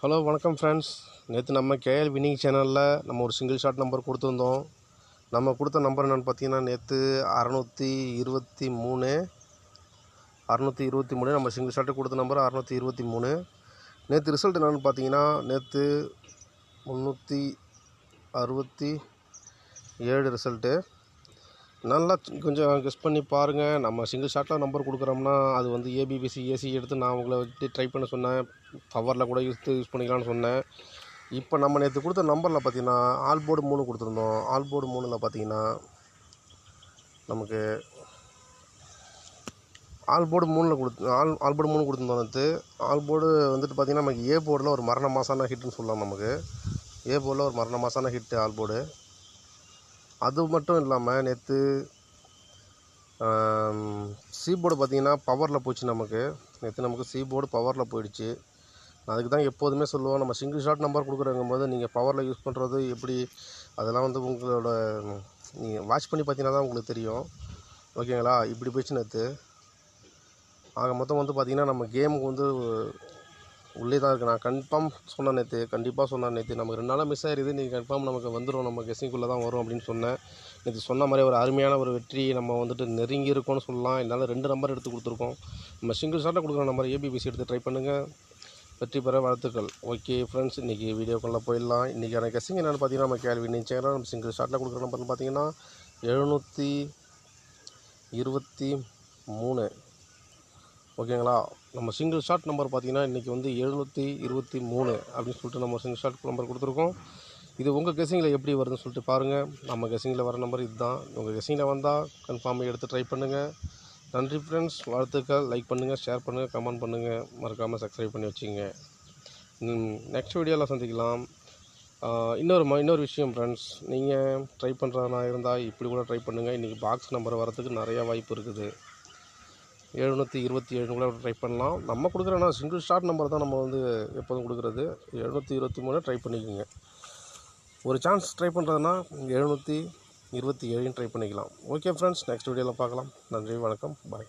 Hello வணக்கம் friends. நேற்று நம்ம கேஎல் வினிங் சேனலில் நம்ம ஒரு சிங்கிள் ஷாட் நம்பர் கொடுத்துருந்தோம். நம்ம கொடுத்த நம்பர் என்னென்னு பார்த்தீங்கன்னா நேற்று 623 நம்ம சிங்கிள் ஷாட்டு கொடுத்த நம்பர் 623. நேற்று ரிசல்ட் என்னென்னு பார்த்தீங்கன்னா நேற்று 367 ரிசல்ட்டு. நல்லா கொஞ்சம் கெஸ் பண்ணி பாருங்கள். நம்ம சிங்கிள் ஷாட்டில் நம்பர் கொடுக்குறோம்னா அது வந்து ஏபிபிசி ஏசி எடுத்து நான் உங்களை வச்சு ட்ரை பண்ண சொன்னேன். பவரில் கூட யூஸ் பண்ணிக்கலாம்னு சொன்னேன். இப்போ நம்ம நேற்று கொடுத்த நம்பரில் பார்த்தீங்கன்னா ஆல் போர்டு 3 கொடுத்துருந்தோம். ஆல் போர்டு 3ல் பார்த்தீங்கன்னா நமக்கு ஆல் போர்டு 3 கொடுத்துருந்தோம். நேற்று ஆல் போர்டு வந்துட்டு பார்த்திங்கன்னா நமக்கு ஏ போர்டில் ஒரு மரண மாசான ஹிட்டுன்னு சொல்லலாம். நமக்கு ஏ போர்டில் ஒரு மரண மாசான ஹிட்டு ஆல் போர்டு. அது மட்டும் இல்லாமல் நேற்று சி போர்டு பார்த்திங்கன்னா பவரில் போச்சு. நமக்கு சி போர்டு பவரில் போயிடுச்சு. அதுக்கு தான் எப்போதுமே சொல்லுவோம், நம்ம சிங்கிள் ஷாட் நம்பர் கொடுக்குறங்கும்போது நீங்கள் பவரில் யூஸ் பண்ணுறது எப்படி, அதெல்லாம் வந்து உங்களோட நீங்கள் வாட்ச் பண்ணி பார்த்தீங்கன்னா தான் உங்களுக்கு தெரியும். ஓகேங்களா? இப்படி போயிடுச்சு நேற்று. ஆக மொத்தம் வந்து பார்த்திங்கன்னா நம்ம கேமுக்கு வந்து உள்ளே தான் இருக்குது. நான் கன்ஃபார்ம் சொன்னேன் நேற்று, கண்டிப்பாக சொன்னேன் நேற்று. நமக்கு 2 நாளாக மிஸ் ஆகிடுது, நீங்கள் கன்ஃபார்ம் நமக்கு வந்துடும், நம்ம கெஸ்ஸிங்குள்ளே தான் வரும் அப்படின்னு சொன்னேன். நேற்று சொன்ன மாதிரி ஒரு அருமையான ஒரு வெற்றி நம்ம வந்துட்டு நெருங்கி இருக்கோன்னு சொல்லலாம். இதனால் 2 நம்பர் எடுத்து கொடுத்துருக்கோம். நம்ம சிங்கிள் ஷாட்டில் கொடுக்குற நம்பர் ஏபிபிசி எடுத்து ட்ரை பண்ணுங்கள். வெற்றி பெற வாழ்த்துக்கள். ஓகே ஃப்ரெண்ட்ஸ், இன்றைக்கி வீடியோக்குள்ளே போயிடலாம். இன்றைக்கான கெஸ்ஸிங் என்னென்னு பார்த்தீங்கன்னா நம்ம கேள்வி நிச்சயம் நம்ம சிங்கிள் ஷாட்டில் கொடுக்குற நம்பர்னு பார்த்தீங்கன்னா 723. ஓகேங்களா? நம்ம சிங்கிள் ஷாட் நம்பர் பார்த்திங்கன்னா இன்றைக்கி வந்து 723 அப்படின்னு சொல்லிட்டு நம்ம சிங்கிள் ஷாட் நம்பர் கொடுத்துருக்கோம். இது உங்கள் கெஸ்ஸிங்கில் எப்படி வருதுன்னு சொல்லிட்டு பாருங்கள். நம்ம கெஸ்ஸிங்கில் வர நம்பர் இதுதான். உங்கள் கெஸ்ஸிங்கில் வந்தால் கன்ஃபார்மாக எடுத்து ட்ரை பண்ணுங்கள். நன்றி ஃப்ரெண்ட்ஸ். வாழ்த்துக்கள். லைக் பண்ணுங்கள், ஷேர் பண்ணுங்கள், கமெண்ட் பண்ணுங்கள், மறக்காமல் சப்ஸ்கிரைப் பண்ணி வச்சுங்க. நெக்ஸ்ட் வீடியோவில் சந்திக்கலாம். இன்னொரு விஷயம் ஃப்ரெண்ட்ஸ், நீங்கள் ட்ரை பண்ணுறதுனா இருந்தால் இப்படி கூட ட்ரை பண்ணுங்கள். இன்றைக்கி பாக்ஸ் நம்பர் வரதுக்கு நிறையா வாய்ப்பு இருக்குது. 727 கூட ட்ரை பண்ணலாம். நம்ம கொடுக்குறோன்னா சிங்கிள் ஷாட் நம்பர் தான் நம்ம வந்து எப்போதும் கொடுக்குறது. 723 ட்ரை பண்ணிக்கோங்க. ஒரு சான்ஸ் ட்ரை பண்ணுறதுனா 727 ட்ரை பண்ணிக்கலாம். ஓகே ஃப்ரெண்ட்ஸ், நெக்ஸ்ட் வீடியோவில் பார்க்கலாம். நன்றி, வணக்கம், பாய்.